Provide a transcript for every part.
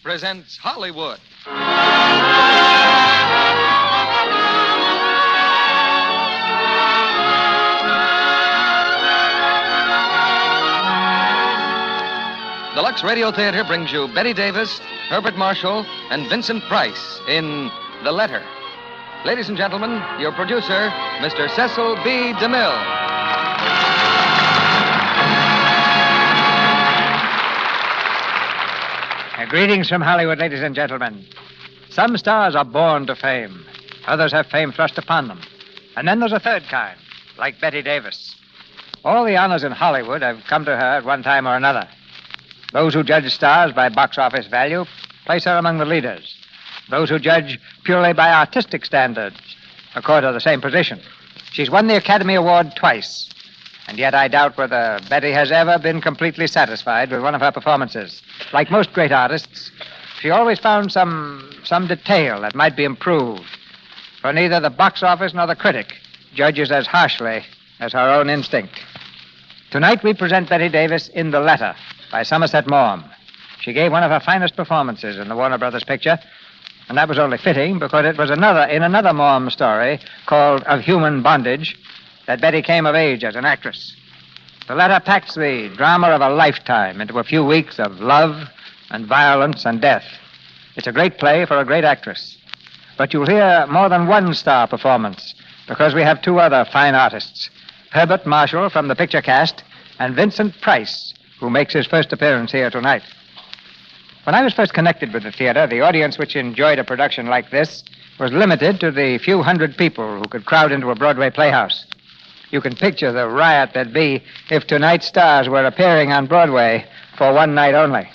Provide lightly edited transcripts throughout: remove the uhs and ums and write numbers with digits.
presents Hollywood. The Lux Radio Theater brings you Bette Davis, Herbert Marshall, and Vincent Price in The Letter. Ladies and gentlemen, your producer, Mr. Cecil B. DeMille. Greetings from Hollywood, ladies and gentlemen. Some stars are born to fame. Others have fame thrust upon them. And then there's a third kind, like Bette Davis. All the honors in Hollywood have come to her at one time or another. Those who judge stars by box office value place her among the leaders. Those who judge purely by artistic standards accord her the same position. She's won the Academy Award twice. And yet I doubt whether Bette has ever been completely satisfied with one of her performances. Like most great artists, she always found some detail that might be improved. For neither the box office nor the critic judges as harshly as her own instinct. Tonight we present Bette Davis in The Letter by Somerset Maugham. She gave one of her finest performances in the Warner Brothers picture, and that was only fitting because it was in another Maugham story called Of Human Bondage that Bette came of age as an actress. The Letter packs the drama of a lifetime into a few weeks of love and violence and death. It's a great play for a great actress. But you'll hear more than one star performance because we have two other fine artists, Herbert Marshall from the picture cast and Vincent Price, who makes his first appearance here tonight. When I was first connected with the theater, the audience which enjoyed a production like this was limited to the few hundred people who could crowd into a Broadway playhouse. You can picture the riot there'd be if tonight's stars were appearing on Broadway for one night only.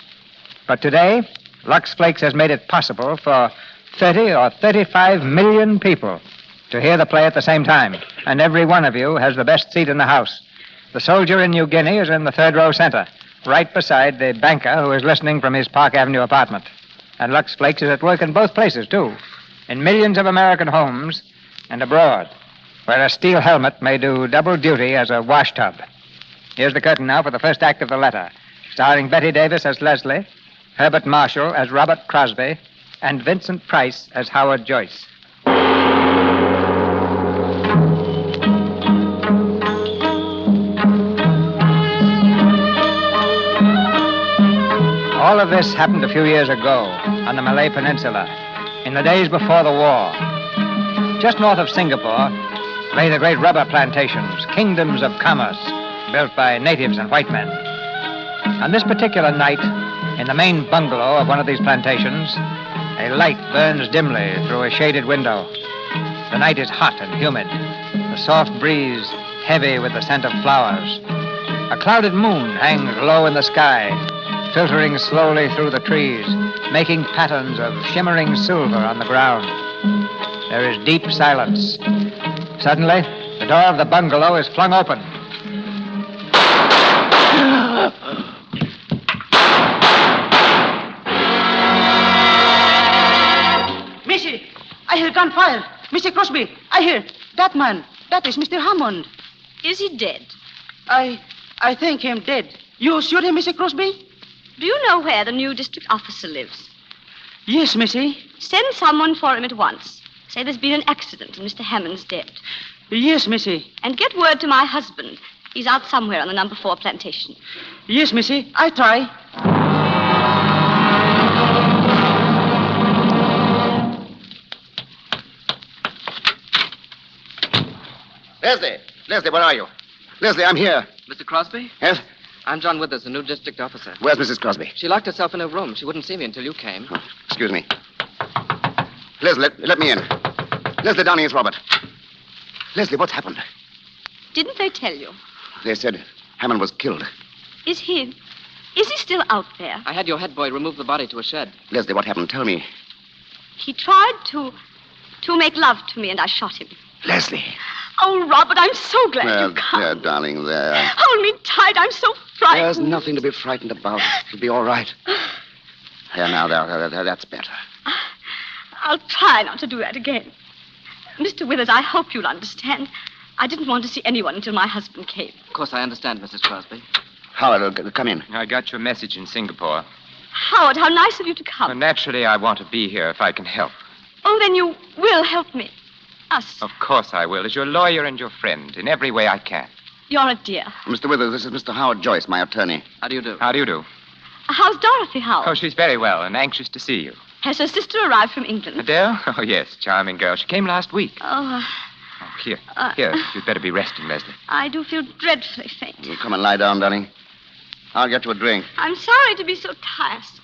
But today, Lux Flakes has made it possible for 30 or 35 million people to hear the play at the same time. And every one of you has the best seat in the house. The soldier in New Guinea is in the third row center, right beside the banker who is listening from his Park Avenue apartment. And Lux Flakes is at work in both places, too, in millions of American homes and abroad, where a steel helmet may do double duty as a wash tub. Here's the curtain now for the first act of The Letter, starring Bette Davis as Leslie, Herbert Marshall as Robert Crosby, and Vincent Price as Howard Joyce. All of this happened a few years ago on the Malay Peninsula, in the days before the war. Just north of Singapore lay the great rubber plantations, kingdoms of commerce, built by natives and white men. On this particular night, in the main bungalow of one of these plantations, a light burns dimly through a shaded window. The night is hot and humid, the soft breeze heavy with the scent of flowers. A clouded moon hangs low in the sky, filtering slowly through the trees, making patterns of shimmering silver on the ground. There is deep silence. Suddenly, the door of the bungalow is flung open. Missy, I hear gunfire. Mr. Crosby, I hear. That man, that is Mr. Hammond. Is he dead? I think him dead. You shoot him, Mr. Crosby? Do you know where the new district officer lives? Yes, Missy. Send someone for him at once. Say there's been an accident and Mr. Hammond's dead. Yes, Missy. And get word to my husband. He's out somewhere on the number 4 plantation. Yes, Missy. I try. Leslie, where are you? Leslie, I'm here. Mr. Crosby? Yes? I'm John Withers, the new district officer. Where's Mrs. Crosby? She locked herself in her room. She wouldn't see me until you came. Oh, excuse me. Leslie, let me in. Leslie Downing, it's Robert. Leslie, what's happened? Didn't they tell you? They said Hammond was killed. Is he still out there? I had your head boy remove the body to a shed. Leslie, what happened? Tell me. He tried to make love to me and I shot him. Leslie. Oh, Robert, I'm so glad you come. There, darling, there. Hold me tight. I'm so frightened. There's nothing to be frightened about. It'll be all right. There, now, there, that's better. I'll try not to do that again. Mr. Withers, I hope you'll understand. I didn't want to see anyone until my husband came. Of course, I understand, Mrs. Crosby. Howard, come in. I got your message in Singapore. Howard, how nice of you to come. Well, naturally, I want to be here if I can help. Oh, then you will help me. Us. Of course I will, as your lawyer and your friend, in every way I can. You're a dear. Mr. Withers, this is Mr. Howard Joyce, my attorney. How do you do? How do you do? How's Dorothy, Howard? Oh, she's very well and anxious to see you. Has her sister arrived from England? Adele? Oh, yes, charming girl. She came last week. Oh, Oh, here. You'd better be resting, Leslie. I do feel dreadfully faint. You come and lie down, darling. I'll get you a drink. I'm sorry to be so tiresome.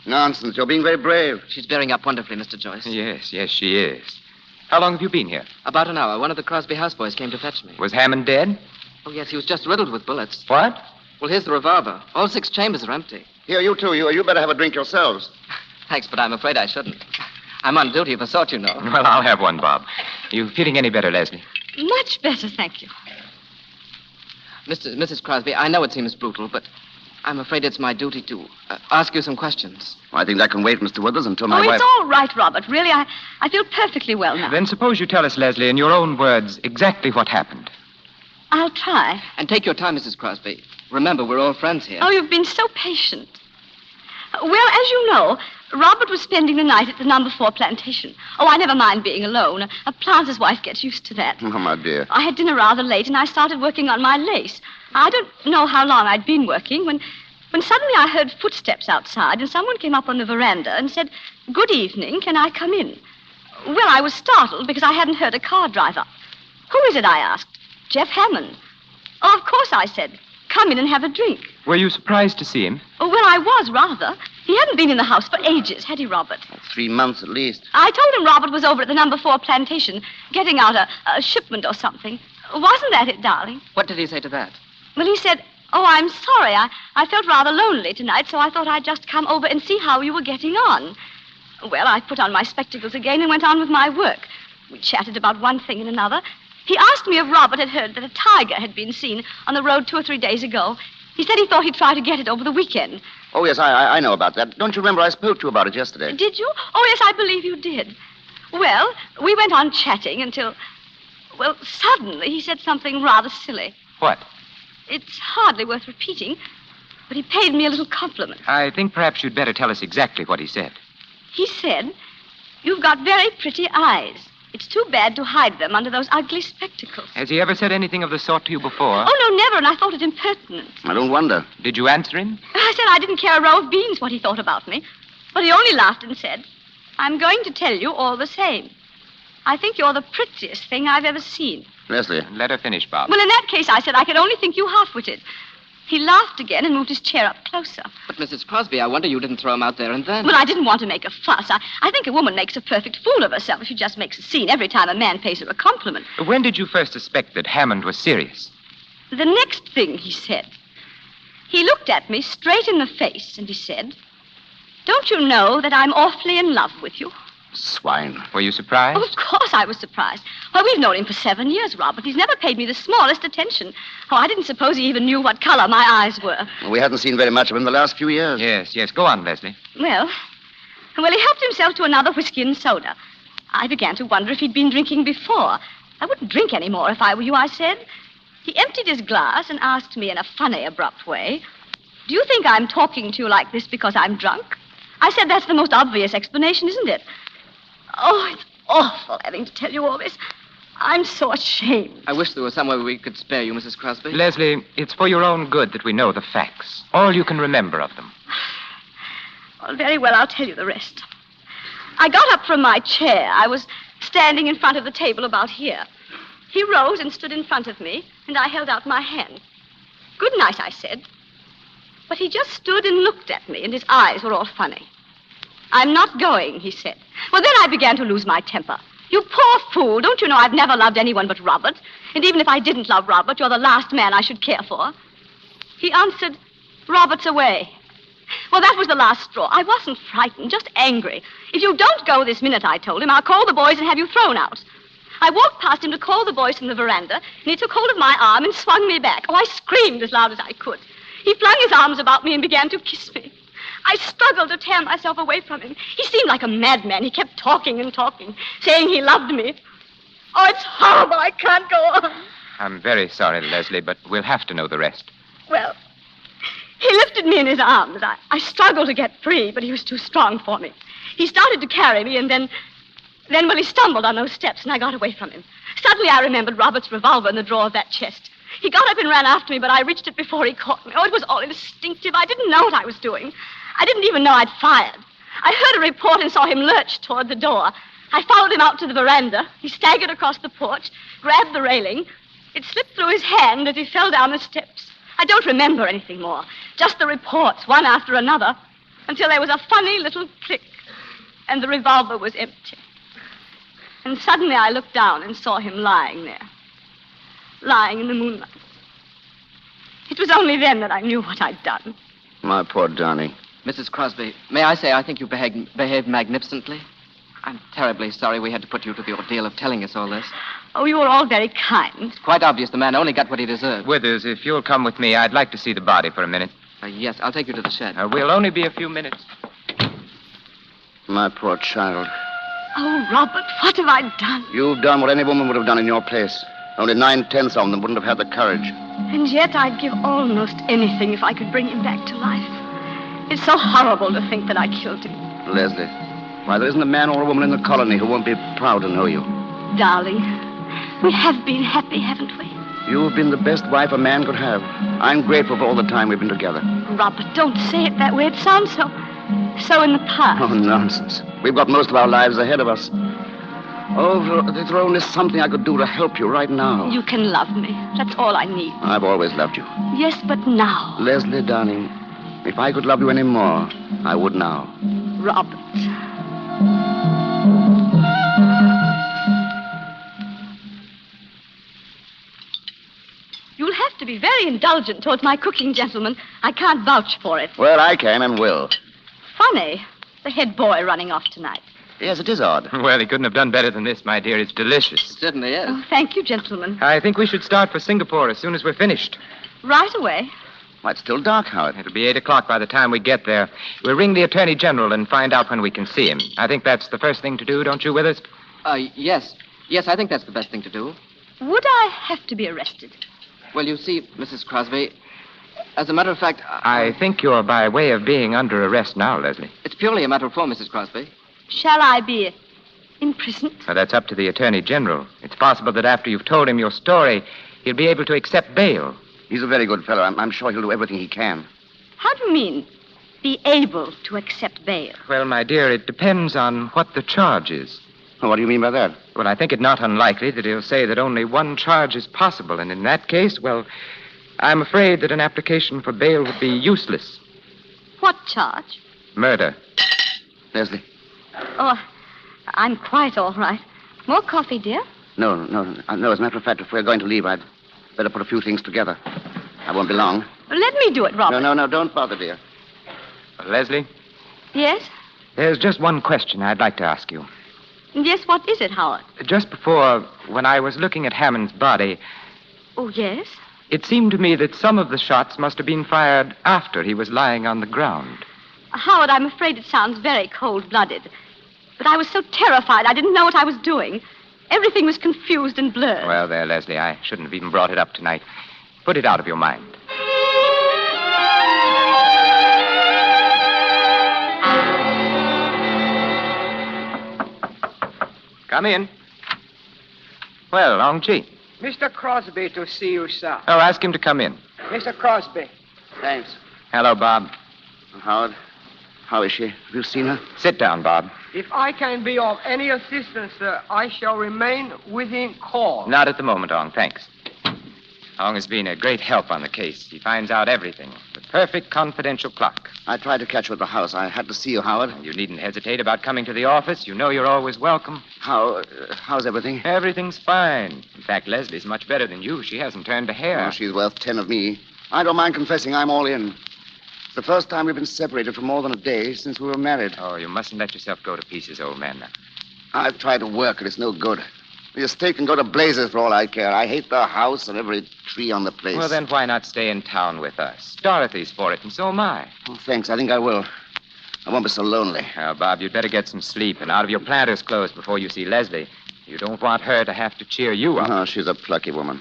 Nonsense. You're being very brave. She's bearing up wonderfully, Mr. Joyce. Yes, she is. How long have you been here? About an hour. One of the Crosby houseboys came to fetch me. Was Hammond dead? Oh, yes, he was just riddled with bullets. What? Well, here's the revolver. All 6 chambers are empty. Here, you two. You better have a drink yourselves. Thanks, but I'm afraid I shouldn't. I'm on duty of assault, you know. Well, I'll have one, Bob. You feeling any better, Leslie? Much better, thank you. Mrs. Crosby, I know it seems brutal, but I'm afraid it's my duty to ask you some questions. Well, I think that can wait, Mr. Withers, until my Oh, wife... it's all right, Robert. Really, I feel perfectly well now. Then suppose you tell us, Leslie, in your own words, exactly what happened. I'll try. And take your time, Mrs. Crosby. Remember, we're all friends here. Oh, you've been so patient. Well, as you know, Robert was spending the night at the number 4 plantation. Oh, I never mind being alone. A planter's wife gets used to that. Oh, my dear. I had dinner rather late, and I started working on my lace. I don't know how long I'd been working when suddenly I heard footsteps outside, and someone came up on the veranda and said, "Good evening, can I come in?" Well, I was startled because I hadn't heard a car drive up. "Who is it?" I asked. "Jeff Hammond." "Oh, of course," I said. "Come in and have a drink." Were you surprised to see him? Oh, well, I was, rather. He hadn't been in the house for ages, had he, Robert? 3 months at least. I told him Robert was over at the number 4 plantation, getting out a shipment or something. Wasn't that it, darling? What did he say to that? Well, he said, "Oh, I'm sorry. I felt rather lonely tonight, so I thought I'd just come over and see how you were getting on." Well, I put on my spectacles again and went on with my work. We chatted about one thing and another. He asked me if Robert had heard that a tiger had been seen on the road 2 or 3 days ago. He said he thought he'd try to get it over the weekend. Oh, yes, I know about that. Don't you remember I spoke to you about it yesterday? Did you? Oh, yes, I believe you did. Well, we went on chatting until, well, suddenly he said something rather silly. What? It's hardly worth repeating, but he paid me a little compliment. I think perhaps you'd better tell us exactly what he said. He said, "You've got very pretty eyes. It's too bad to hide them under those ugly spectacles." Has he ever said anything of the sort to you before? Oh, no, never, and I thought it impertinent. I don't wonder. Did you answer him? I said I didn't care a row of beans what he thought about me, but he only laughed and said, "I'm going to tell you all the same. I think you're the prettiest thing I've ever seen." Leslie. Let her finish, Bob. Well, in that case, I said, I could only think you half-witted. He laughed again and moved his chair up closer. But, Mrs. Crosby, I wonder you didn't throw him out there and then. Well, I didn't want to make a fuss. I think a woman makes a perfect fool of herself if she just makes a scene every time a man pays her a compliment. When did you first suspect that Hammond was serious? The next thing he said, he looked at me straight in the face and he said, "Don't you know that I'm awfully in love with you?" Swine. Were you surprised? Oh, of course I was surprised. Why, we've known him for 7 years, Robert. He's never paid me the smallest attention. Oh, I didn't suppose he even knew what color my eyes were. We hadn't seen very much of him the last few years. Yes. Go on, Leslie. Well, he helped himself to another whiskey and soda. I began to wonder if he'd been drinking before. I wouldn't drink any more if I were you, I said. He emptied his glass and asked me in a funny, abrupt way, "Do you think I'm talking to you like this because I'm drunk?" I said, "That's the most obvious explanation, isn't it?" Oh, it's awful having to tell you all this. I'm so ashamed. I wish there was some way we could spare you, Mrs. Crosby. Leslie, it's for your own good that we know the facts. All you can remember of them. Well, very well, I'll tell you the rest. I got up from my chair. I was standing in front of the table about here. He rose and stood in front of me, and I held out my hand. "Good night," I said. But he just stood and looked at me, and his eyes were all funny. "I'm not going," he said. Well, then I began to lose my temper. "You poor fool, don't you know I've never loved anyone but Robert? And even if I didn't love Robert, you're the last man I should care for." He answered, "Robert's away." Well, that was the last straw. I wasn't frightened, just angry. "If you don't go this minute," I told him, "I'll call the boys and have you thrown out." I walked past him to call the boys from the veranda, and he took hold of my arm and swung me back. Oh, I screamed as loud as I could. He flung his arms about me and began to kiss me. I struggled to tear myself away from him. He seemed like a madman. He kept talking and talking, saying he loved me. Oh, it's horrible. I can't go on. I'm very sorry, Leslie, but we'll have to know the rest. Well, He lifted me in his arms. I struggled to get free, but he was too strong for me. He started to carry me, and then, well, he stumbled on those steps, and I got away from him. Suddenly, I remembered Robert's revolver in the drawer of that chest. He got up and ran after me, but I reached it before he caught me. Oh, it was all instinctive. I didn't know what I was doing. I didn't even know I'd fired. I heard a report and saw him lurch toward the door. I followed him out to the veranda. He staggered across the porch, grabbed the railing. It slipped through his hand as he fell down the steps. I don't remember anything more, just the reports, one after another, until there was a funny little click, and the revolver was empty. And suddenly I looked down and saw him lying there, lying in the moonlight. It was only then that I knew what I'd done. My poor Donnie. Mrs. Crosby, may I say I think you behaved magnificently? I'm terribly sorry we had to put you to the ordeal of telling us all this. Oh, you were all very kind. It's quite obvious the man only got what he deserved. Withers, if you'll come with me, I'd like to see the body for a minute. Yes, I'll take you to the shed. We'll only be a few minutes. My poor child. Oh, Robert, what have I done? You've done what any woman would have done in your place. Only 9/10 of them wouldn't have had the courage. And yet I'd give almost anything if I could bring him back to life. It's so horrible to think that I killed him. Leslie, why, there isn't a man or a woman in the colony who won't be proud to know you. Darling, we have been happy, haven't we? You've been the best wife a man could have. I'm grateful for all the time we've been together. Robert, don't say it that way. It sounds so in the past. Oh, nonsense. We've got most of our lives ahead of us. Oh, if there only something I could do to help you right now. You can love me. That's all I need. I've always loved you. Yes, but now. Leslie, darling, if I could love you any more, I would now. Robert. You'll have to be very indulgent towards my cooking, gentlemen. I can't vouch for it. Well, I can and will. Funny, the head boy running off tonight. Yes, it is odd. Well, he couldn't have done better than this, my dear. It's delicious. It certainly is. Oh, thank you, gentlemen. I think we should start for Singapore as soon as we're finished. Right away. Why, it's still dark, Howard. It'll be 8 o'clock by the time we get there. We'll ring the Attorney General and find out when we can see him. I think that's the first thing to do, don't you, Withers? Yes. Yes, I think that's the best thing to do. Would I have to be arrested? Well, you see, Mrs. Crosby, as a matter of fact... I think you're by way of being under arrest now, Leslie. It's purely a matter of form, Mrs. Crosby. Shall I be imprisoned? Now, that's up to the Attorney General. It's possible that after you've told him your story, he'll be able to accept bail. He's a very good fellow. I'm sure he'll do everything he can. How do you mean, be able to accept bail? Well, my dear, it depends on what the charge is. Well, what do you mean by that? Well, I think it not unlikely that he'll say that only one charge is possible, and in that case, well, I'm afraid that an application for bail would be useless. What charge? Murder. Leslie? Oh, I'm quite all right. More coffee, dear? No. As a matter of fact, if we're going to leave, I'd better put a few things together. I won't be long. Let me do it, Robert. No, don't bother, dear. Leslie, Yes? there's just one question I'd like to ask you. Yes, what is it, Howard? Just before, when I was looking at Hammond's body, Oh, yes? it seemed to me that some of the shots must have been fired after he was lying on the ground. Howard, I'm afraid it sounds very cold-blooded. But I was so terrified, I didn't know what I was doing. Everything was confused and blurred. Well, there, Leslie, I shouldn't have even brought it up tonight. Put it out of your mind. Come in. Well, Long Chi. Mr. Crosby to see you, sir. Oh, ask him to come in. Mr. Crosby. Thanks. Hello, Bob. Howard, how is she? Have you seen her? Sit down, Bob. If I can be of any assistance, sir, I shall remain within call. Not at the moment, Ong, thanks. Ong has been a great help on the case. He finds out everything. The perfect confidential clock. I tried to catch you at the house. I had to see you, Howard. You needn't hesitate about coming to the office. You know you're always welcome. How's everything? Everything's fine. In fact, Leslie's much better than you. She hasn't turned a hair. Oh, she's worth 10 of me. I don't mind confessing I'm all in. It's the first time we've been separated for more than a day since we were married. Oh, you mustn't let yourself go to pieces, old man. I've tried to work, and it's no good. The estate can go to blazes for all I care. I hate the house and every tree on the place. Well, then why not stay in town with us? Dorothy's for it, and so am I. Oh, thanks. I think I will. I won't be so lonely. Now, Bob, you'd better get some sleep and out of your planter's clothes before you see Leslie. You don't want her to have to cheer you up. Oh, she's a plucky woman.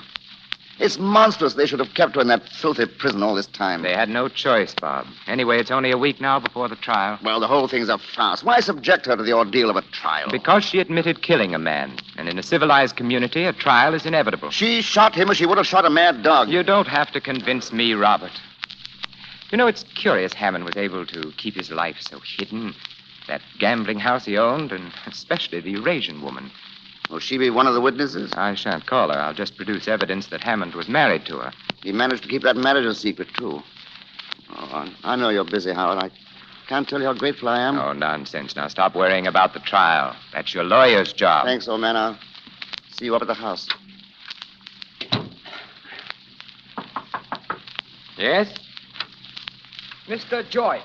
It's monstrous they should have kept her in that filthy prison all this time. They had no choice, Bob. Anyway, it's only a week now before the trial. Well, the whole thing's a farce. Why subject her to the ordeal of a trial? Because she admitted killing a man. And in a civilized community, a trial is inevitable. She shot him as she would have shot a mad dog. You don't have to convince me, Robert. You know, it's curious Hammond was able to keep his life so hidden. That gambling house he owned, and especially the Eurasian woman. Will she be one of the witnesses? I shan't call her. I'll just produce evidence that Hammond was married to her. He managed to keep that marriage a secret, too. Oh, I know you're busy, Howard. I can't tell you how grateful I am. Oh, nonsense. Now stop worrying about the trial. That's your lawyer's job. Thanks, old man. I'll see you up at the house. Yes? Mr. Joyce,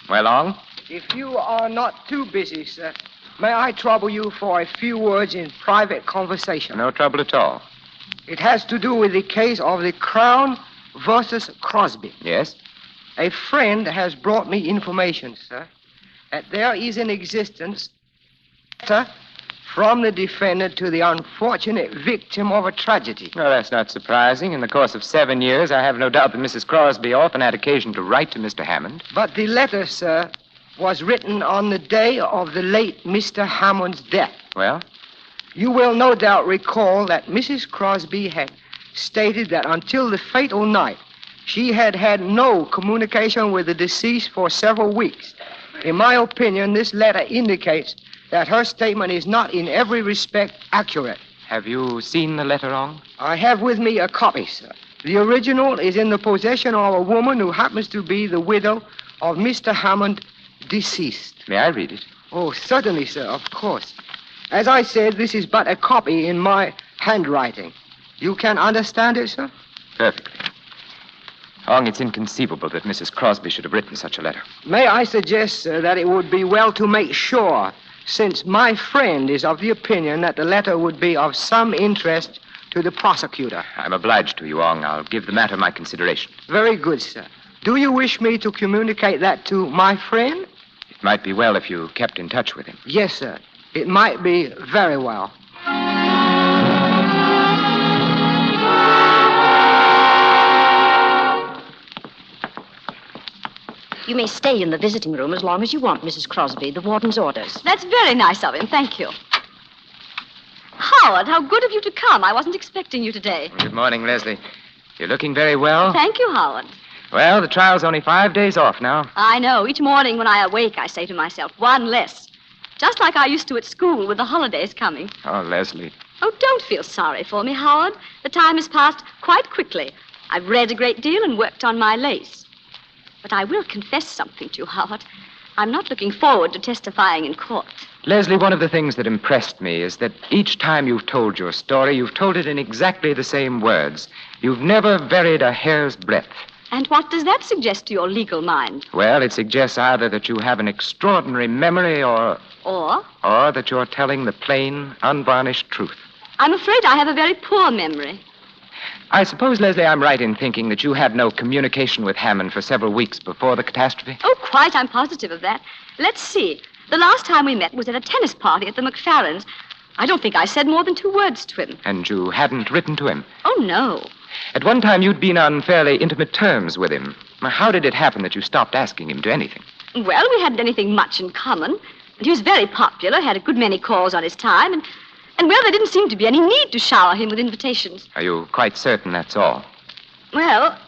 Well, Long? if you are not too busy, sir, may I trouble you for a few words in private conversation? No trouble at all. It has to do with the case of the Crown versus Crosby. Yes? A friend has brought me information, sir, that there is in existence a letter from the defendant to the unfortunate victim of a tragedy. Well, that's not surprising. In the course of 7 years, I have no doubt that Mrs. Crosby often had occasion to write to Mr. Hammond. But the letter, sir, was written on the day of the late Mr. Hammond's death. Well? You will no doubt recall that Mrs. Crosby had stated that until the fatal night, she had had no communication with the deceased for several weeks. In my opinion, this letter indicates that her statement is not in every respect accurate. Have you seen the letter, Long? I have with me a copy, sir. The original is in the possession of a woman who happens to be the widow of Mr. Hammond, deceased. May I read it? Oh, certainly, sir, of course. As I said, this is but a copy in my handwriting. You can understand it, sir? Perfectly. Long, it's inconceivable that Mrs. Crosby should have written such a letter. May I suggest, sir, that it would be well to make sure, since my friend is of the opinion that the letter would be of some interest to the prosecutor. I'm obliged to you, Long. I'll give the matter my consideration. Very good, sir. Do you wish me to communicate that to my friend? It might be well if you kept in touch with him. Yes, sir. It might be very well. You may stay in the visiting room as long as you want, Mrs. Crosby. The warden's orders. That's very nice of him. Thank you. Howard, how good of you to come. I wasn't expecting you today. Good morning, Leslie. You're looking very well. Thank you, Howard. Well, the trial's only 5 days off now. I know. Each morning when I awake, I say to myself, one less. Just like I used to at school with the holidays coming. Oh, Leslie. Oh, don't feel sorry for me, Howard. The time has passed quite quickly. I've read a great deal and worked on my lace. But I will confess something to you, Howard. I'm not looking forward to testifying in court. Leslie, one of the things that impressed me is that each time you've told your story, you've told it in exactly the same words. You've never varied a hair's breadth. And what does that suggest to your legal mind? Well, it suggests either that you have an extraordinary memory or that you're telling the plain, unvarnished truth. I'm afraid I have a very poor memory. I suppose, Leslie, I'm right in thinking that you had no communication with Hammond for several weeks before the catastrophe? Oh, quite. I'm positive of that. Let's see. The last time we met was at a tennis party at the McFarrans'. I don't think I said more than 2 words to him. And you hadn't written to him? Oh, no. At one time, you'd been on fairly intimate terms with him. How did it happen that you stopped asking him to anything? Well, we hadn't anything much in common. And he was very popular, had a good many calls on his time, and well, there didn't seem to be any need to shower him with invitations. Are you quite certain that's all? Well,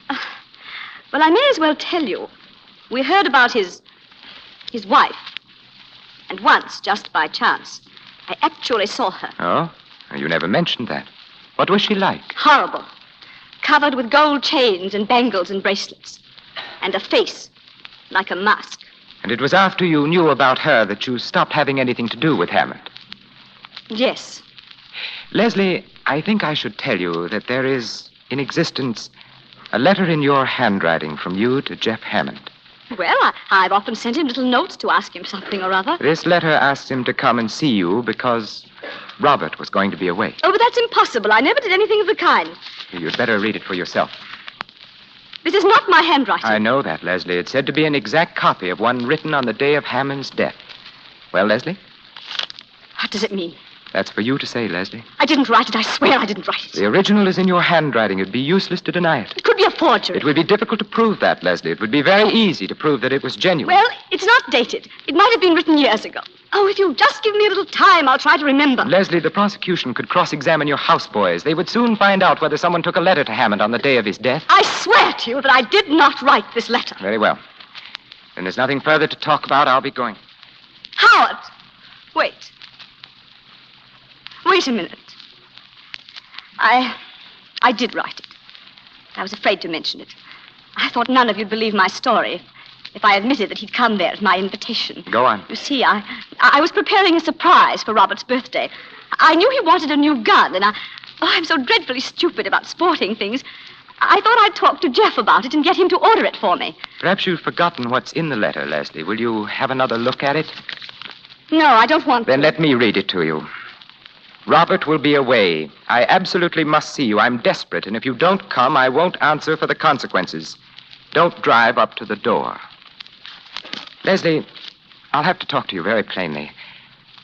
I may as well tell you. We heard about his wife. And once, just by chance, I actually saw her. Oh? You never mentioned that. What was she like? Horrible. Covered with gold chains and bangles and bracelets. And a face like a mask. And it was after you knew about her that you stopped having anything to do with Hammond? Yes. Leslie, I think I should tell you that there is, in existence, a letter in your handwriting from you to Jeff Hammond. Well, I've often sent him little notes to ask him something or other. This letter asks him to come and see you because Robert was going to be away. Oh, but that's impossible. I never did anything of the kind. You'd better read it for yourself. This is not my handwriting. I know that, Leslie. It's said to be an exact copy of one written on the day of Hammond's death. Well, Leslie? What does it mean? That's for you to say, Leslie. I didn't write it. I swear I didn't write it. The original is in your handwriting. It'd be useless to deny it. It could be a forgery. It would be difficult to prove that, Leslie. It would be very easy to prove that it was genuine. Well, it's not dated. It might have been written years ago. Oh, if you'll just give me a little time, I'll try to remember. Leslie, the prosecution could cross-examine your houseboys. They would soon find out whether someone took a letter to Hammond on the day of his death. I swear to you that I did not write this letter. Very well. Then there's nothing further to talk about. I'll be going. Howard! Wait a minute. I did write it. I was afraid to mention it. I thought none of you'd believe my story if I admitted that he'd come there at my invitation. Go on. You see, I was preparing a surprise for Robert's birthday. I knew he wanted a new gun, and I'm so dreadfully stupid about sporting things. I thought I'd talk to Jeff about it and get him to order it for me. Perhaps you've forgotten what's in the letter, Leslie. Will you have another look at it? No, I don't want to. Then let me read it to you. Robert will be away. I absolutely must see you. I'm desperate, and if you don't come, I won't answer for the consequences. Don't drive up to the door. Leslie, I'll have to talk to you very plainly.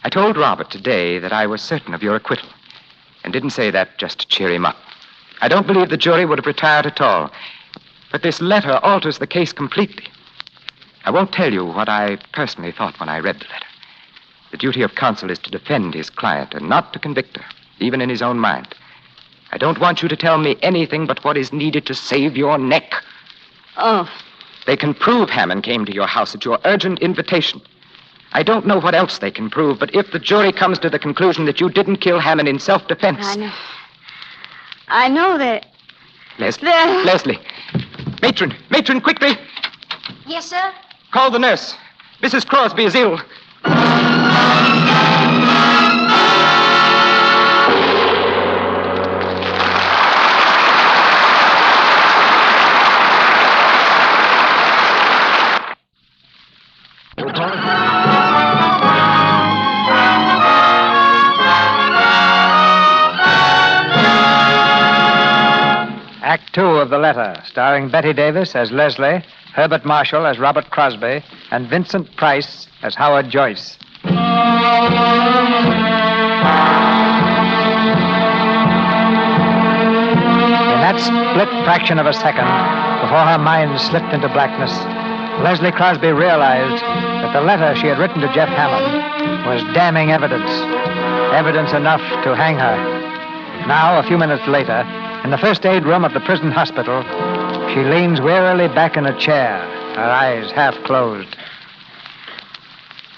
I told Robert today that I was certain of your acquittal, and didn't say that just to cheer him up. I don't believe the jury would have retired at all, but this letter alters the case completely. I won't tell you what I personally thought when I read the letter. The duty of counsel is to defend his client and not to convict her, even in his own mind. I don't want you to tell me anything but what is needed to save your neck. Oh. They can prove Hammond came to your house at your urgent invitation. I don't know what else they can prove, but if the jury comes to the conclusion that you didn't kill Hammond in self-defense... I know that... Leslie. Matron, quickly. Yes, sir? Call the nurse. Mrs. Crosby is ill. Act 2 of The Letter, starring Bette Davis as Leslie, Herbert Marshall as Robert Crosby, and Vincent Price as Howard Joyce. In that split fraction of a second, before her mind slipped into blackness, Leslie Crosby realized that the letter she had written to Jeff Hammond was damning evidence. Evidence enough to hang her. Now, a few minutes later, in the first aid room of the prison hospital, she leans wearily back in a chair, her eyes half closed.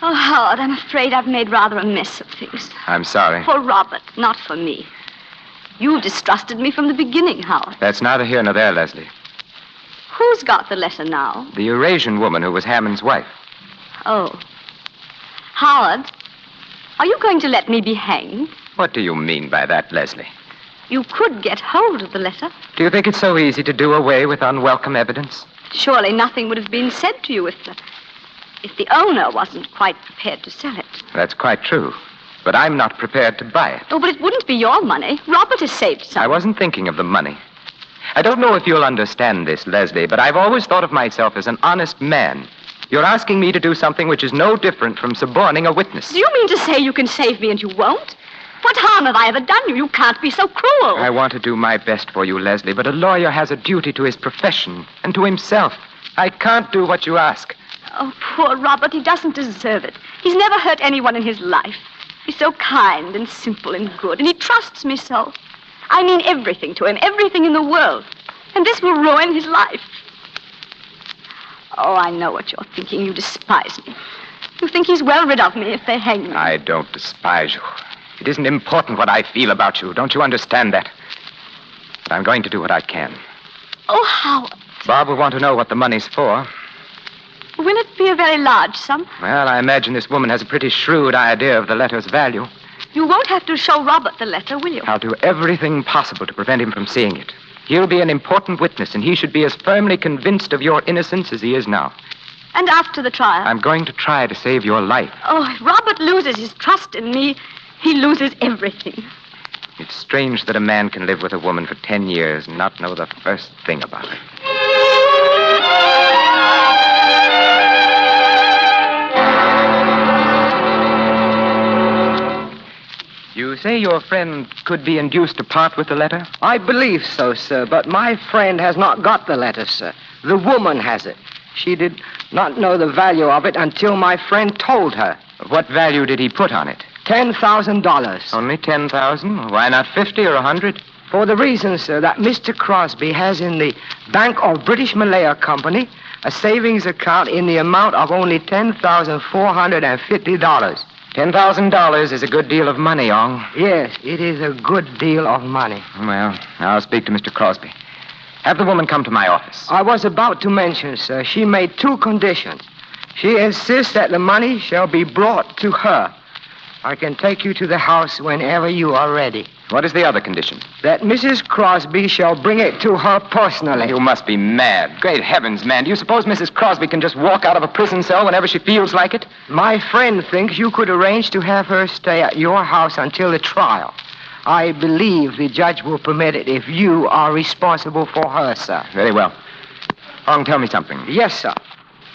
Oh, Howard, I'm afraid I've made rather a mess of things. I'm sorry. For Robert, not for me. You distrusted me from the beginning, Howard. That's neither here nor there, Leslie. Who's got the letter now? The Eurasian woman who was Hammond's wife. Oh. Howard, are you going to let me be hanged? What do you mean by that, Leslie? You could get hold of the letter. Do you think it's so easy to do away with unwelcome evidence? Surely nothing would have been said to you if the owner wasn't quite prepared to sell it. That's quite true. But I'm not prepared to buy it. Oh, but it wouldn't be your money. Robert has saved some. I wasn't thinking of the money. I don't know if you'll understand this, Leslie, but I've always thought of myself as an honest man. You're asking me to do something which is no different from suborning a witness. Do you mean to say you can save me and you won't? What harm have I ever done you? You can't be so cruel. I want to do my best for you, Leslie, but a lawyer has a duty to his profession and to himself. I can't do what you ask. Oh, poor Robert. He doesn't deserve it. He's never hurt anyone in his life. He's so kind and simple and good, and he trusts me so. I mean everything to him, everything in the world. And this will ruin his life. Oh, I know what you're thinking. You despise me. You think he's well rid of me if they hang me. I don't despise you. It isn't important what I feel about you. Don't you understand that? But I'm going to do what I can. Oh, Howard. Bob will want to know what the money's for. Will it be a very large sum? Well, I imagine this woman has a pretty shrewd idea of the letter's value. You won't have to show Robert the letter, will you? I'll do everything possible to prevent him from seeing it. He'll be an important witness, and he should be as firmly convinced of your innocence as he is now. And after the trial? I'm going to try to save your life. Oh, if Robert loses his trust in me, he loses everything. It's strange that a man can live with a woman for 10 years and not know the first thing about her. You say your friend could be induced to part with the letter? I believe so, sir, but my friend has not got the letter, sir. The woman has it. She did not know the value of it until my friend told her. What value did he put on it? $10,000. Only 10,000? Why not 50 or 100? For the reason, sir, that Mr. Crosby has in the Bank of British Malaya Company a savings account in the amount of only $10,450. $10,000 is a good deal of money, Ong. Yes, it is a good deal of money. Well, I'll speak to Mr. Crosby. Have the woman come to my office. I was about to mention, sir, she made 2 conditions. She insists that the money shall be brought to her. I can take you to the house whenever you are ready. What is the other condition? That Mrs. Crosby shall bring it to her personally. You must be mad. Great heavens, man. Do you suppose Mrs. Crosby can just walk out of a prison cell whenever she feels like it? My friend thinks you could arrange to have her stay at your house until the trial. I believe the judge will permit it if you are responsible for her, sir. Very well. Ong, tell me something. Yes, sir.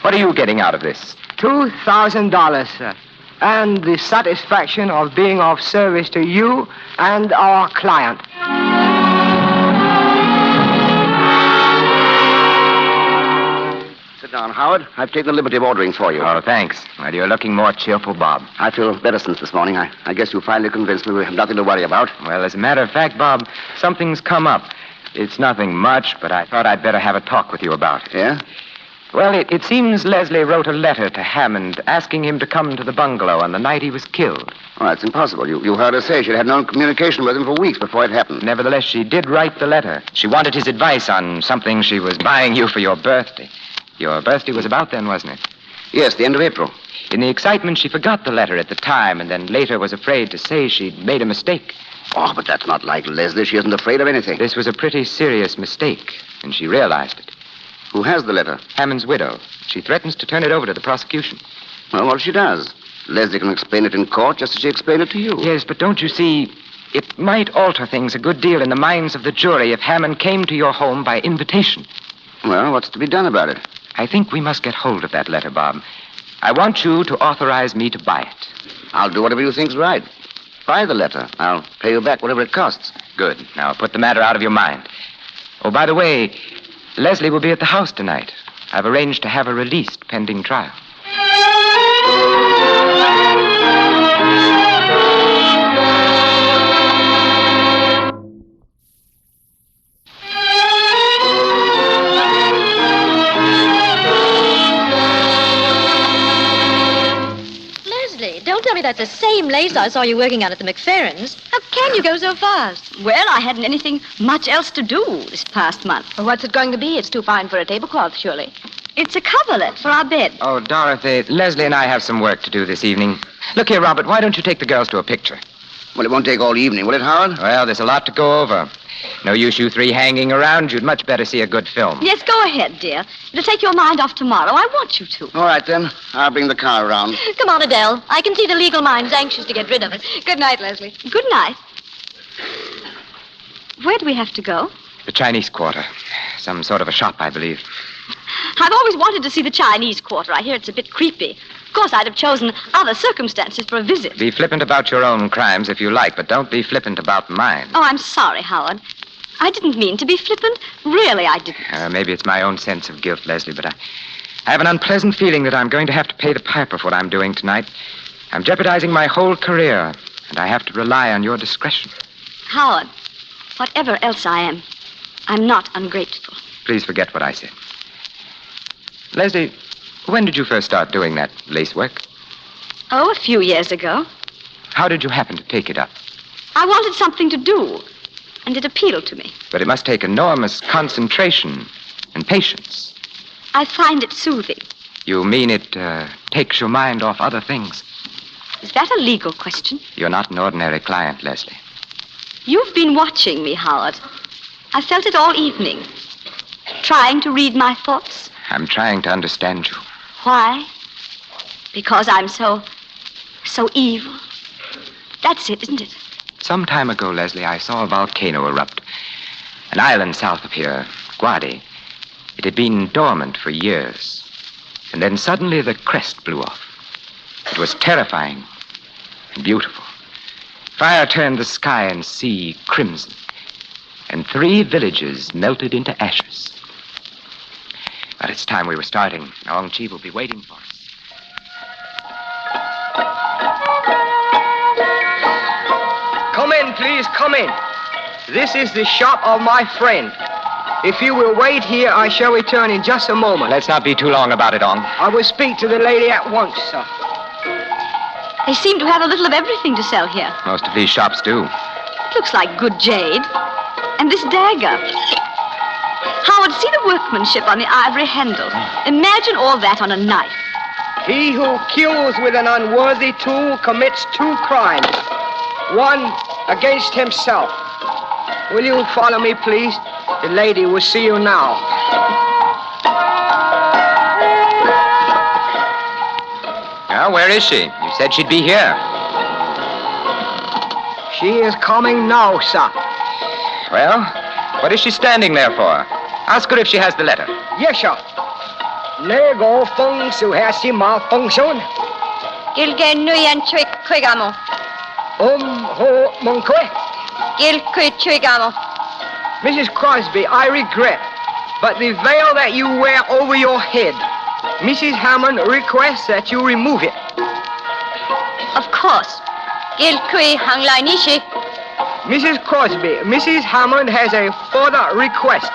What are you getting out of this? $2,000, sir. And the satisfaction of being of service to you and our client. Sit down, Howard. I've taken the liberty of ordering for you. Oh, thanks. Well, you're looking more cheerful, Bob. I feel better since this morning. I guess you finally convinced me we have nothing to worry about. Well, as a matter of fact, Bob, something's come up. It's nothing much, but I thought I'd better have a talk with you about it. Yeah? Well, it seems Leslie wrote a letter to Hammond asking him to come to the bungalow on the night he was killed. Oh, that's impossible. You heard her say she'd had no communication with him for weeks before it happened. Nevertheless, she did write the letter. She wanted his advice on something she was buying you for your birthday. Your birthday was about then, wasn't it? Yes, the end of April. In the excitement, she forgot the letter at the time and then later was afraid to say she'd made a mistake. Oh, but that's not like Leslie. She isn't afraid of anything. This was a pretty serious mistake, and she realized it. Who has the letter? Hammond's widow. She threatens to turn it over to the prosecution. Well, what if she does? Leslie can explain it in court just as she explained it to you. Yes, but don't you see, it might alter things a good deal in the minds of the jury if Hammond came to your home by invitation. Well, what's to be done about it? I think we must get hold of that letter, Bob. I want you to authorize me to buy it. I'll do whatever you think's right. Buy the letter. I'll pay you back whatever it costs. Good. Now put the matter out of your mind. Oh, by the way, Leslie will be at the house tonight. I've arranged to have her released pending trial. Leslie, don't tell me that's the same lace I saw you working on at the McFerrins. How can you go so fast? Well, I hadn't anything much else to do this past month. Well, what's it going to be? It's too fine for a tablecloth, surely. It's a coverlet for our bed. Oh, Dorothy, Leslie and I have some work to do this evening. Look here, Robert, why don't you take the girls to a picture? Well, it won't take all evening, will it, Howard? Well, there's a lot to go over. No use you 3 hanging around. You'd much better see a good film. Yes, go ahead, dear. It'll take your mind off tomorrow. I want you to. All right, then. I'll bring the car around. Come on, Adele. I can see the legal mind's anxious to get rid of us. Good night, Leslie. Good night. Where do we have to go? The Chinese Quarter. Some sort of a shop, I believe. I've always wanted to see the Chinese Quarter. I hear it's a bit creepy. Of course, I'd have chosen other circumstances for a visit. Be flippant about your own crimes if you like, but don't be flippant about mine. Oh, I'm sorry, Howard. I didn't mean to be flippant. Really, I didn't. Maybe it's my own sense of guilt, Leslie, but I have an unpleasant feeling that I'm going to have to pay the piper for what I'm doing tonight. I'm jeopardizing my whole career, and I have to rely on your discretion. Howard, whatever else I am, I'm not ungrateful. Please forget what I said. Leslie, when did you first start doing that lace work? Oh, a few years ago. How did you happen to take it up? I wanted something to do, and it appealed to me. But it must take enormous concentration and patience. I find it soothing. You mean it takes your mind off other things? Is that a legal question? You're not an ordinary client, Leslie. You've been watching me, Howard. I felt it all evening. Trying to read my thoughts. I'm trying to understand you. Why? Because I'm so evil. That's it, isn't it? Some time ago, Leslie, I saw a volcano erupt. An island south of here, Guadi. It had been dormant for years. And then suddenly the crest blew off. It was terrifying and beautiful. fire turned the sky and sea crimson, and 3 villages melted into ashes. But it's time we were starting. Ong Chi will be waiting for us. Come in, please, come in. This is the shop of my friend. If you will wait here, I shall return in just a moment. Let's not be too long about it, Ong. I will speak to the lady at once, sir. They seem to have a little of everything to sell here. Most of these shops do. It looks like good jade. And this dagger. Howard, see the workmanship on the ivory handle. Imagine all that on a knife. He who kills with an unworthy tool commits 2 crimes. One against himself. Will you follow me, please? The lady will see you now. Well, where is she? You said she'd be here. She is coming now, sir. Well, what is she standing there for? Ask her if she has the letter. Yes, sir. Nego Feng Su Hasima Feng Shun. Gilge Nuyen Chui Quigamo. Ho Monkwe. Gil Kui Chuigamo. Mrs. Crosby, I regret, but the veil that you wear over your head, Mrs. Hammond requests that you remove it. Of course. Gil Kui Hanglai Nishi. Mrs. Crosby, Mrs. Hammond has a further request.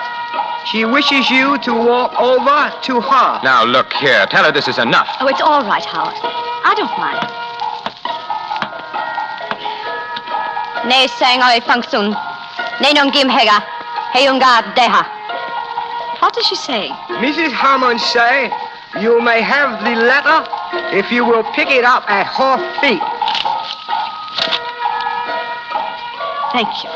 She wishes you to walk over to her. Now, look here. Tell her this is enough. Oh, it's all right, Howard. I don't mind. Ne sang oi fangsun. Ne nong gim hega. Heyunga deha. What does she say? Mrs. Hammond say you may have the letter if you will pick it up at her feet. Thank you.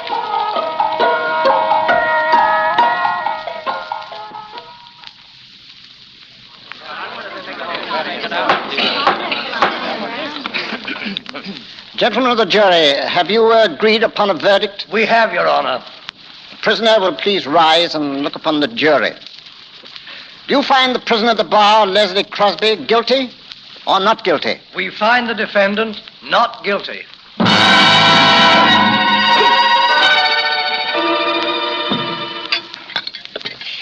Gentlemen of the jury, have you agreed upon a verdict? We have, Your Honor. The prisoner will please rise and look upon the jury. Do you find the prisoner at the bar, Leslie Crosby, guilty or not guilty? We find the defendant not guilty.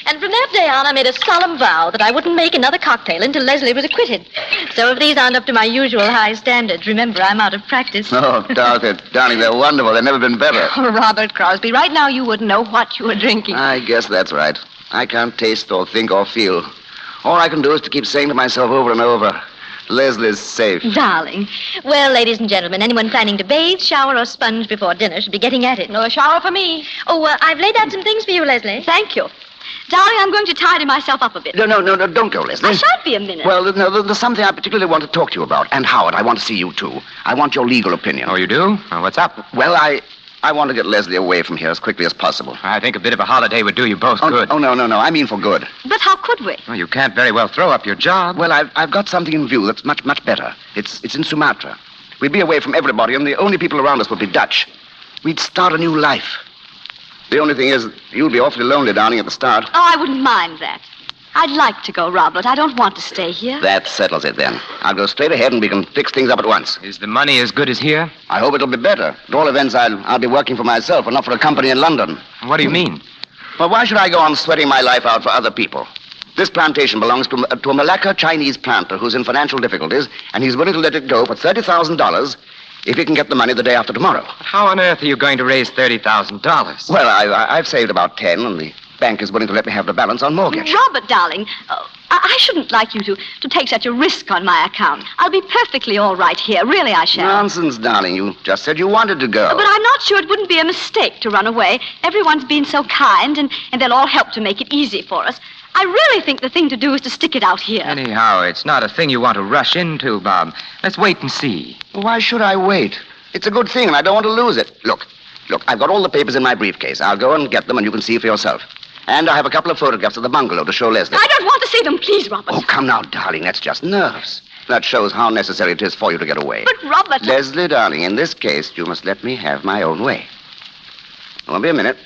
And from that day on, I made a solemn vow that I wouldn't make another cocktail until Leslie was acquitted. So if these aren't up to my usual high standards, remember, I'm out of practice. Oh, darling, they're wonderful. They've never been better. Oh, Robert Crosby, right now you wouldn't know what you were drinking. I guess that's right. I can't taste or think or feel. All I can do is to keep saying to myself over and over, Leslie's safe. Darling. Well, ladies and gentlemen, anyone planning to bathe, shower, or sponge before dinner should be getting at it. No shower for me. Oh, I've laid out some things for you, Leslie. Thank you. Darling, I'm going to tidy myself up a bit. No, don't go, Leslie. I shan't be a minute. Well, no, there's something I particularly want to talk to you about. And, Howard, I want to see you, too. I want your legal opinion. Oh, you do? Well, what's up? Well, I want to get Leslie away from here as quickly as possible. I think a bit of a holiday would do you both good. Oh, no. I mean for good. But how could we? Well, you can't very well throw up your job. Well, I've got something in view that's much, much better. It's in Sumatra. We'd be away from everybody, and the only people around us would be Dutch. We'd start a new life. The only thing is, you'll be awfully lonely, darling, at the start. Oh, I wouldn't mind that. I'd like to go, Robert. I don't want to stay here. That settles it, then. I'll go straight ahead, and we can fix things up at once. Is the money as good as here? I hope it'll be better. At all events, I'll be working for myself and not for a company in London. What do you mean? Well, why should I go on sweating my life out for other people? This plantation belongs to a Malacca Chinese planter who's in financial difficulties, and he's willing to let it go for $30,000 if he can get the money the day after tomorrow. But how on earth are you going to raise $30,000? Well, I've saved about 10, and the bank is willing to let me have the balance on mortgage. Robert, darling, I shouldn't like you to take such a risk on my account. I'll be perfectly all right here. Really, I shall. Nonsense, darling. You just said you wanted to go. But I'm not sure it wouldn't be a mistake to run away. Everyone's been so kind, and they'll all help to make it easy for us. I really think the thing to do is to stick it out here. Anyhow, it's not a thing you want to rush into, Bob. Let's wait and see. Why should I wait? It's a good thing, and I don't want to lose it. Look, I've got all the papers in my briefcase. I'll go and get them, and you can see for yourself. And I have a couple of photographs of the bungalow to show Leslie. I don't want to see them, please, Robert. Oh, come now, darling. That's just nerves. That shows how necessary it is for you to get away. But, Robert... Leslie, darling, in this case, you must let me have my own way. It won't be a minute.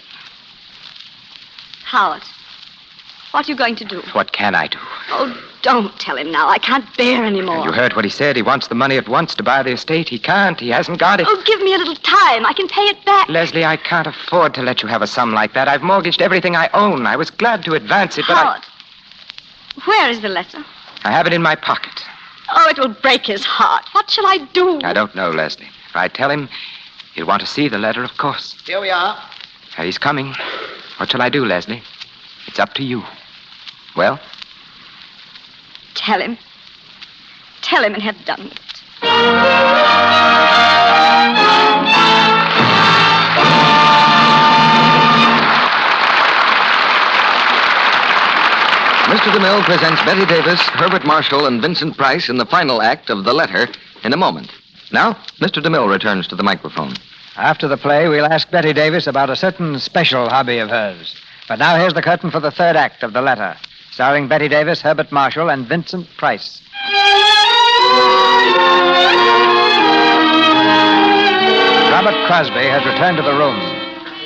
Howard, What are you going to do? What can I do? Oh, don't tell him now. I can't bear any more. You heard what he said. He wants the money at once to buy the estate. He can't. He hasn't got it. Oh, give me a little time. I can pay it back. Leslie, I can't afford to let you have a sum like that. I've mortgaged everything I own. I was glad to advance it, but Howard, where is the letter? I have it in my pocket. Oh, it will break his heart. What shall I do? I don't know, Leslie. If I tell him, he'll want to see the letter, of course. Here we are. He's coming. What shall I do, Leslie? It's up to you. Well? Tell him. Tell him and have done with it. Mr. DeMille presents Bette Davis, Herbert Marshall, and Vincent Price in the final act of The Letter in a moment. Now, Mr. DeMille returns to the microphone. After the play, we'll ask Bette Davis about a certain special hobby of hers. But now here's the curtain for the third act of The Letter, starring Bette Davis, Herbert Marshall, and Vincent Price. Robert Crosby has returned to the room,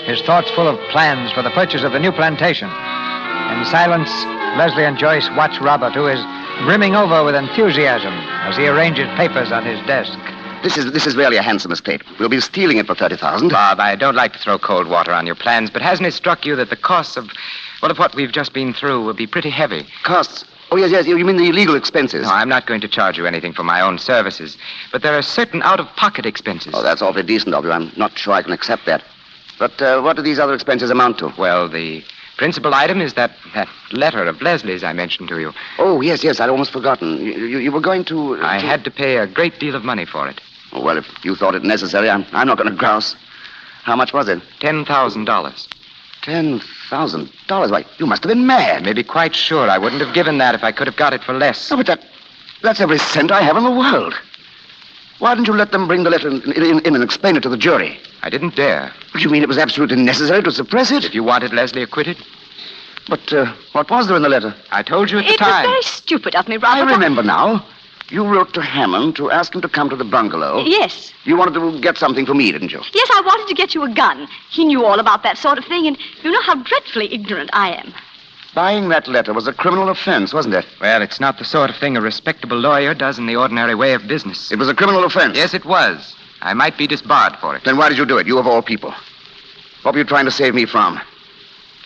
his thoughts full of plans for the purchase of the new plantation. In silence, Leslie and Joyce watch Robert, who is brimming over with enthusiasm as he arranges papers on his desk. This is really a handsome estate. We'll be stealing it for $30,000. Bob, I don't like to throw cold water on your plans, but hasn't it struck you that the costs of what we've just been through will be pretty heavy? Costs? Oh, yes. You mean the legal expenses? No, I'm not going to charge you anything for my own services, but there are certain out-of-pocket expenses. Oh, that's awfully decent of you. I'm not sure I can accept that. But what do these other expenses amount to? Well, the principal item is that letter of Leslie's I mentioned to you. Oh, yes, I'd almost forgotten. You were going to... I had to pay a great deal of money for it. Oh, well, if you thought it necessary, I'm not going to grouse. How much was it? $10,000. $10,000? Why, you must have been mad. You may be quite sure I wouldn't have given that if I could have got it for less. No, but that's every cent I have in the world. Why didn't you let them bring the letter in and explain it to the jury? I didn't dare. You mean it was absolutely necessary to suppress it? If you wanted Leslie acquitted. But what was there in the letter? I told you at the It time. was very stupid of me, Robert. I remember now. You wrote to Hammond to ask him to come to the bungalow. Yes. You wanted to get something for me, didn't you? Yes, I wanted to get you a gun. He knew all about that sort of thing, and you know how dreadfully ignorant I am. Buying that letter was a criminal offense, wasn't it? Well, it's not the sort of thing a respectable lawyer does in the ordinary way of business. It was a criminal offense? Yes, it was. I might be disbarred for it. Then why did you do it, you of all people? What were you trying to save me from?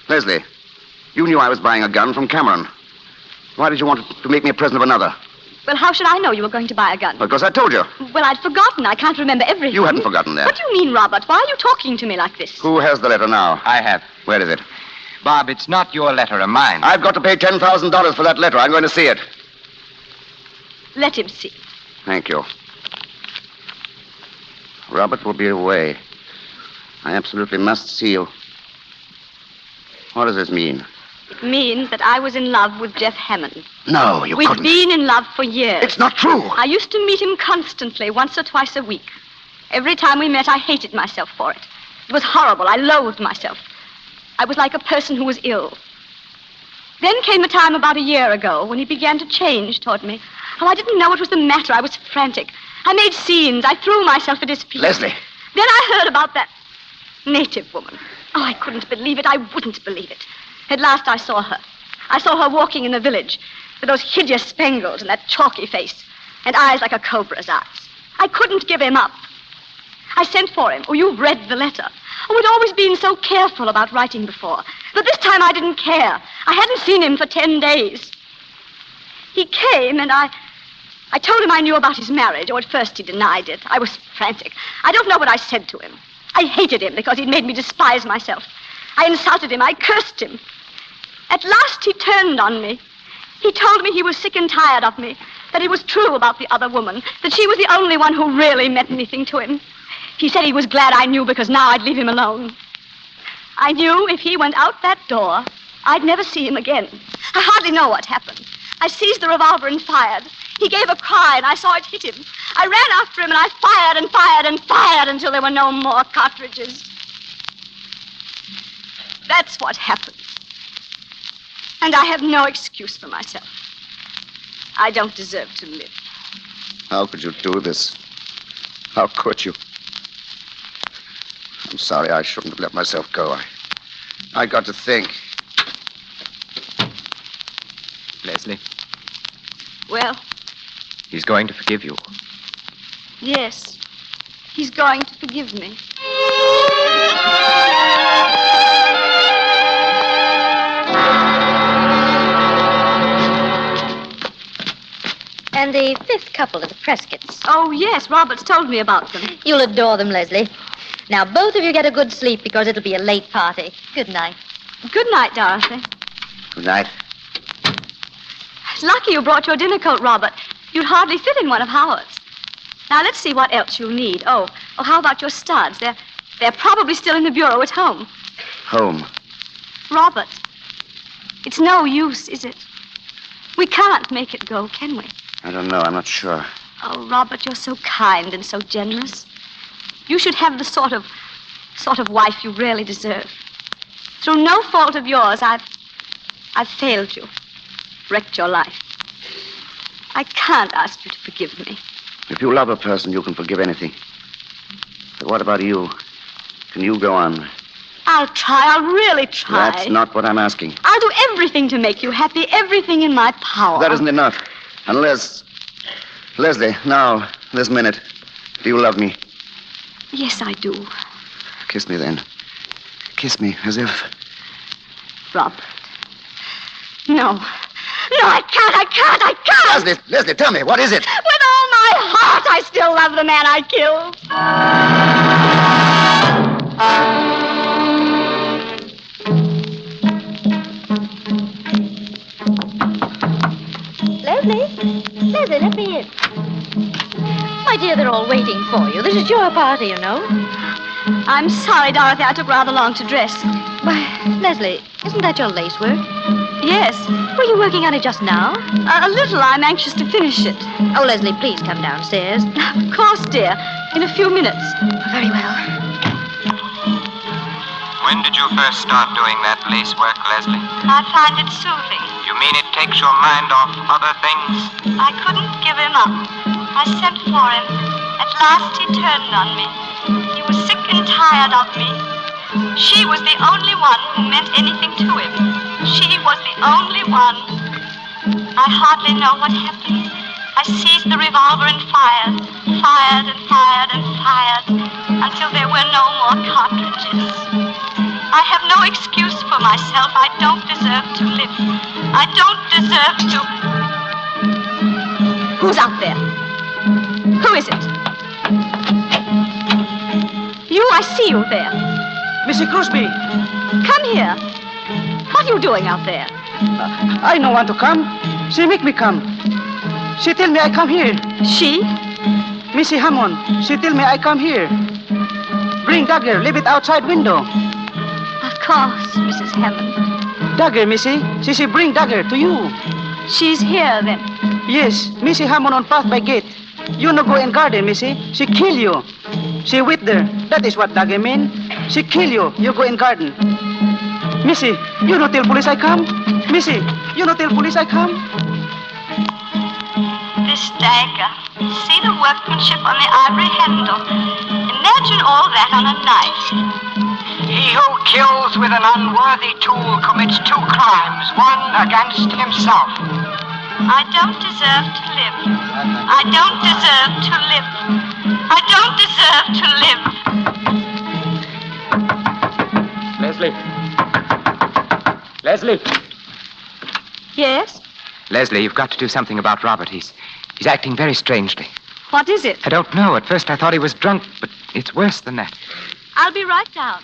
Leslie, you knew I was buying a gun from Cameron. Why did you want to make me a present of another? Well, how should I know you were going to buy a gun? Because I told you. Well, I'd forgotten. I can't remember everything. You hadn't forgotten that. What do you mean, Robert? Why are you talking to me like this? Who has the letter now? I have. Where is it? Bob, it's not your letter or mine. I've got to pay $10,000 for that letter. I'm going to see it. Let him see. Thank you. Robert will be away. I absolutely must see you. What does this mean? It means that I was in love with Jeff Hammond. No, you We'd couldn't. been in love for years. It's not true. I used to meet him constantly, once or twice a week. Every time we met, I hated myself for it. It was horrible. I loathed myself. I was like a person who was ill. Then came a time about a year ago when he began to change toward me. Oh, I didn't know what was the matter. I was frantic. I made scenes. I threw myself at his feet. Leslie. Then I heard about that native woman. Oh, I couldn't believe it. I wouldn't believe it. At last I saw her. I saw her walking in the village with those hideous spangles and that chalky face and eyes like a cobra's eyes. I couldn't give him up. I sent for him. Oh, you've read the letter. Oh, I'd always been so careful about writing before. But this time I didn't care. I hadn't seen him for 10 days. He came and I told him I knew about his marriage. Oh, at first he denied it. I was frantic. I don't know what I said to him. I hated him because he'd made me despise myself. I insulted him. I cursed him. At last he turned on me. He told me he was sick and tired of me, that it was true about the other woman, that she was the only one who really meant anything to him. He said he was glad I knew because now I'd leave him alone. I knew if he went out that door, I'd never see him again. I hardly know what happened. I seized the revolver and fired. He gave a cry and I saw it hit him. I ran after him and I fired and fired and fired until there were no more cartridges. That's what happened. And I have no excuse for myself. I don't deserve to live. How could you do this? How could you? I'm sorry. I shouldn't have let myself go. I got to think. Leslie. Well, He's going to forgive you. yes. He's going to forgive me. And the fifth couple are the Prescotts. Oh, yes. Robert's told me about them. You'll adore them, Leslie. Now, both of you get a good sleep because it'll be a late party. Good night. Good night, Dorothy. Good night. It's lucky you brought your dinner coat, Robert. You'd hardly fit in one of Howard's. Now, let's see what else you'll need. Oh, how about your studs? They're probably still in the bureau at home. Home. Robert, it's no use, is it? We can't make it go, can we? I don't know. I'm not sure. Oh, Robert, you're so kind and so generous. You should have the sort of wife you really deserve. Through no fault of yours, I've failed you, wrecked your life. I can't ask you to forgive me. If you love a person, you can forgive anything. But what about you? Can you go on? I'll try. I'll really try. That's not what I'm asking. I'll do everything to make you happy, everything in my power. That isn't enough. Unless... Leslie, now, this minute, do you love me? Yes, I do. Kiss me then. Kiss me as if... Robert. No. No, I can't. Leslie, tell me, what is it? With all my heart, I still love the man I killed. Leslie, let me in. My dear, they're all waiting for you. This is your party, you know. I'm sorry, Dorothy. I took rather long to dress. Why, Leslie, isn't that your lace work? Yes. Were you working on it just now? A little. I'm anxious to finish it. Oh, Leslie, please come downstairs. Of course, dear. In a few minutes. Very well. When did you first start doing that lace work, Leslie? I find it soothing. You mean it takes your mind off other things? I couldn't give him up. I sent for him. At last he turned on me. He was sick and tired of me. She was the only one who meant anything to him. She was the only one. I hardly know what happened. I seized the revolver and fired until there were no more cartridges. I have no excuse for myself. I don't deserve to live. I don't deserve to... Who's out there? Who is it? You, I see you there. Missy Crosby, Come here. What are you doing out there? I no want to come. She make me come. She tell me I come here. She? Missy Hammond, she tell me I come here. Bring dagger, leave it outside window. Of course, Mrs. Hammond. Dagger, Missy. She bring dagger to you. She's here, then. Yes, Missy Hammond on path by gate. You no go in garden, Missy. She kill you. She with there. That is what dagger mean. She kill you. You go in garden. Missy, you no tell police I come. Missy, you no tell police I come. This dagger. See the workmanship on the ivory handle. Imagine all that on a knife. He who kills with an unworthy tool commits two crimes, one against himself. I don't deserve to live. I don't deserve to live. I don't deserve to live. Leslie. Yes? Leslie, you've got to do something about Robert. He's acting very strangely. What is it? I don't know. At first I thought he was drunk, but it's worse than that. I'll be right down.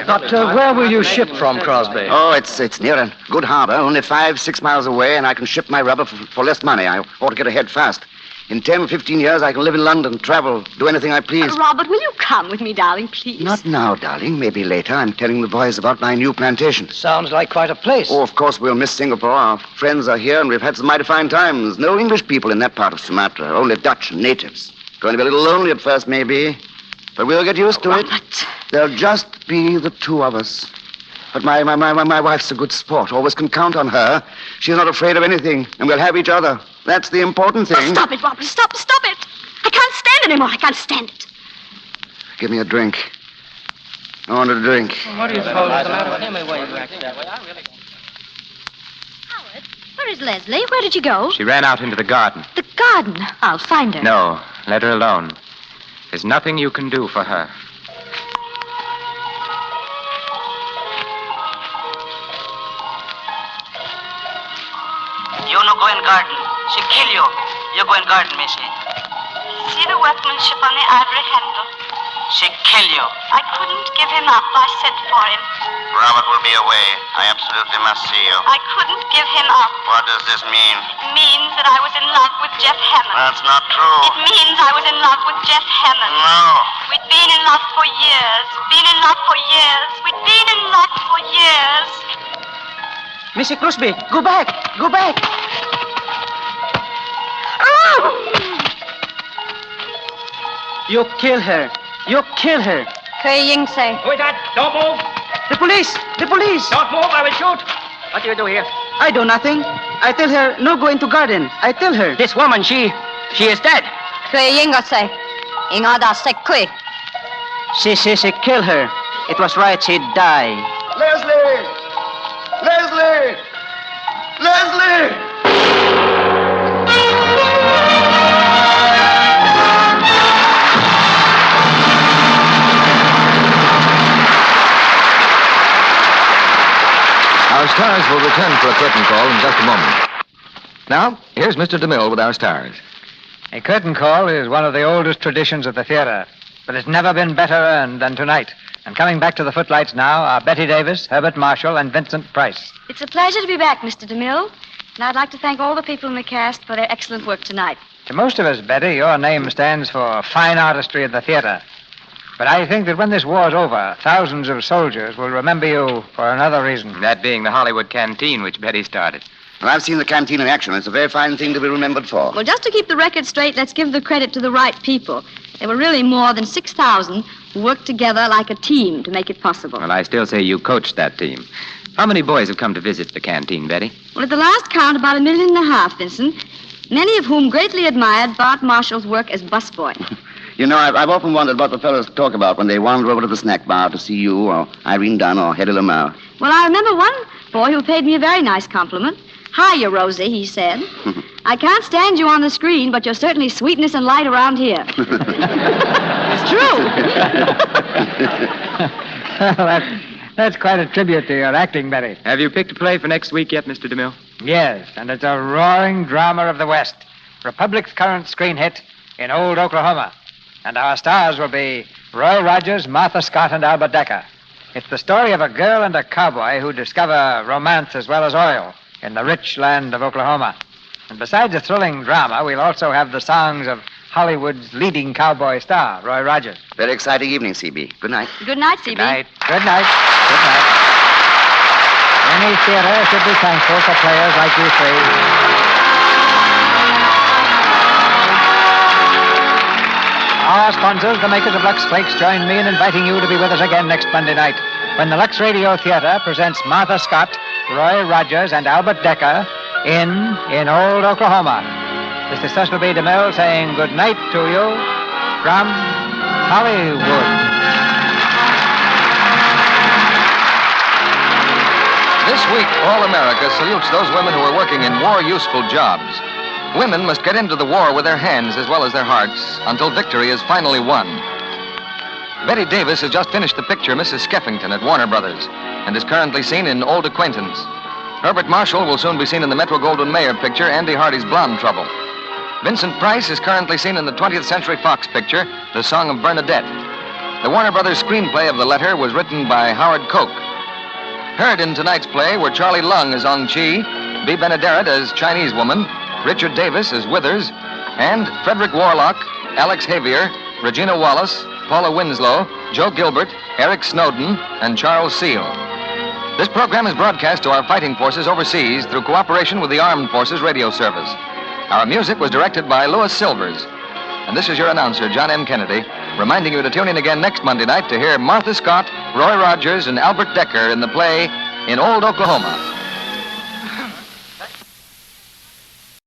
But where will you ship from, Crosby? Oh, it's near a good harbor, only 5-6 miles away, and I can ship my rubber for less money. I ought to get ahead fast. In 10 or 15 years, I can live in London, travel, do anything I please. Robert, will you come with me, darling, please? Not now, darling. Maybe later. I'm telling the boys about my new plantation. Sounds like quite a place. Oh, of course, we'll miss Singapore. Our friends are here, and we've had some mighty fine times. No English people in that part of Sumatra, only Dutch and natives. Going to be a little lonely at first, maybe, but we'll get used to it. There'll just be the two of us. But my wife's a good sport. Always can count on her. She's not afraid of anything, and we'll have each other. That's the important thing. Oh, stop it, Robert. Stop it. I can't stand anymore. I can't stand it. Give me a drink. I want a drink. What do you suppose is the matter with him? Where is Leslie? Where did she go? She ran out into the garden. The garden. I'll find her. No, let her alone. There's nothing you can do for her. You no go in garden. She kill you. You go in garden, Missy. See the workmanship on the ivory handle. She kill you. I couldn't give him up. I sent for him. Robert will be away. I absolutely must see you. I couldn't give him up. What does this mean? It means that I was in love with Jeff Hammond. That's not true. It means I was in love with Jeff Hammond. No. We'd been in love for years. Been in love for years. We'd been in love for years. Missy Crosby, go back. Go back. You kill her. You kill her. Ying say. Who is that? Don't move. The police. The police. Don't move. I will shoot. What do you do here? I do nothing. I tell her no go into garden. I tell her. This woman, she is dead. Ying say. Inga da se kui. She kill her. It was right she die. Leslie! Leslie! Leslie! Our stars will return for a curtain call in just a moment. Now, here's Mr. DeMille with our stars. A curtain call is one of the oldest traditions of the theater, but it's never been better earned than tonight. And coming back to the footlights now are Bette Davis, Herbert Marshall, and Vincent Price. It's a pleasure to be back, Mr. DeMille. And I'd like to thank all the people in the cast for their excellent work tonight. To most of us, Betty, your name stands for fine artistry of the theater. But I think that when this war's over, thousands of soldiers will remember you for another reason. That being the Hollywood canteen, which Betty started. Well, I've seen the canteen in action. It's a very fine thing to be remembered for. Well, just to keep the record straight, let's give the credit to the right people. There were really more than 6,000 who worked together like a team to make it possible. Well, I still say you coached that team. How many boys have come to visit the canteen, Betty? Well, at the last count, about 1.5 million, Vincent. Many of whom greatly admired Bart Marshall's work as busboy. You know, I've often wondered what the fellows talk about when they wander over to the snack bar to see you or Irene Dunn or Hedy Lamarr. Well, I remember one boy who paid me a very nice compliment. Hiya, Rosie, he said. I can't stand you on the screen, but you're certainly sweetness and light around here. It's true. That's quite a tribute to your acting, Betty. Have you picked a play for next week yet, Mr. DeMille? Yes, and it's a roaring drama of the West. Republic's current screen hit in Old Oklahoma. And our stars will be Roy Rogers, Martha Scott, and Albert Decker. It's the story of a girl and a cowboy who discover romance as well as oil in the rich land of Oklahoma. And besides a thrilling drama, we'll also have the songs of Hollywood's leading cowboy star, Roy Rogers. Very exciting evening, CB. Good night. Good night, CB. Good night. Good night. Good night. Any theater should be thankful for players like you three. Our sponsors, the makers of Lux Flakes, join me in inviting you to be with us again next Monday night when the Lux Radio Theater presents Martha Scott, Roy Rogers, and Albert Decker in Old Oklahoma. This is Cecil B. DeMille saying good night to you from Hollywood. This week, All America salutes those women who are working in war-useful jobs. Women must get into the war with their hands as well as their hearts until victory is finally won. Bette Davis has just finished the picture Mrs. Skeffington at Warner Brothers and is currently seen in Old Acquaintance. Herbert Marshall will soon be seen in the Metro-Goldwyn-Mayer picture Andy Hardy's Blonde Trouble. Vincent Price is currently seen in the 20th Century Fox picture The Song of Bernadette. The Warner Brothers screenplay of The Letter was written by Howard Koch. Heard in tonight's play were Charlie Lung as Ong Chi, Bea Benaderet as Chinese Woman, Richard Davis as Withers, and Frederick Warlock, Alex Javier, Regina Wallace, Paula Winslow, Joe Gilbert, Eric Snowden, and Charles Seal. This program is broadcast to our fighting forces overseas through cooperation with the Armed Forces Radio Service. Our music was directed by Louis Silvers. And this is your announcer, John M. Kennedy, reminding you to tune in again next Monday night to hear Martha Scott, Roy Rogers, and Albert Decker in the play In Old Oklahoma.